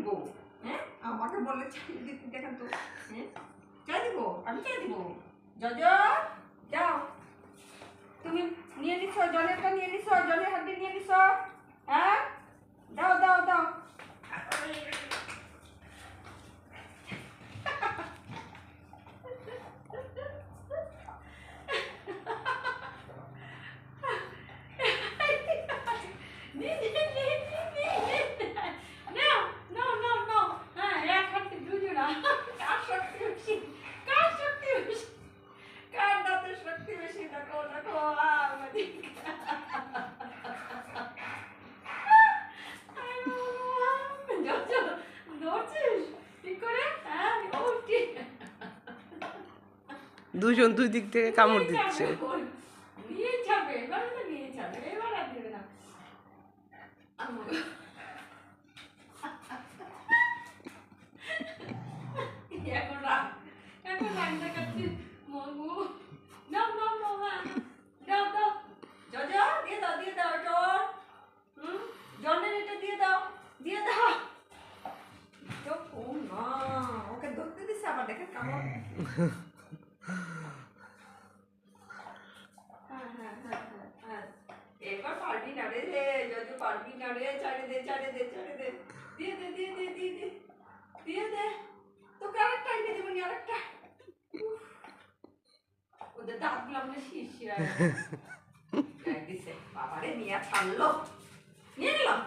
দিব? হ্যাঁ, আমাকে বলে চাই দিতে দেখেন তো। হ্যাঁ, চাই দিব, আমি চাই দিব। জজ যাও, তুমি নিয়ে নিছ, জলেরটা নিয়ে নিছ, জলের হাতে নিয়ে নিছ। হ্যাঁ, দাও দাও দাও। দুজন দুই দিক থেকে কামড় দিচ্ছে। নিয়ে যাবে, এবার নিয়ে যাবে, এবার আর দেবে না। এখন রাগ দেখাচ্ছি। মগু নাও নাও নাও, হ্যাঁ দাও দাও, জজা দিয়ে দাও, দিয়ে দাও জল। জলের এটা দিয়ে দাও, দিয়ে দাও। ও মা, ওকে ধরতে দিছে আবার, দেখেন কামড়। এবার পারবি না রে, যত পারবি না রে, ছাড়ে দে ছাড়ে দে ছাড়ে দে, দিয়ে দে দিয়ে দে দিয়ে দে দিয়ে দে। তোকে আরেকটা এনে দেবো, আরেকটা। ওদের দাঁতগুলো আমরা শিরশিরা দিছে। বাবারে নিয়ে ছাড়লো, নিয়ে নিলাম।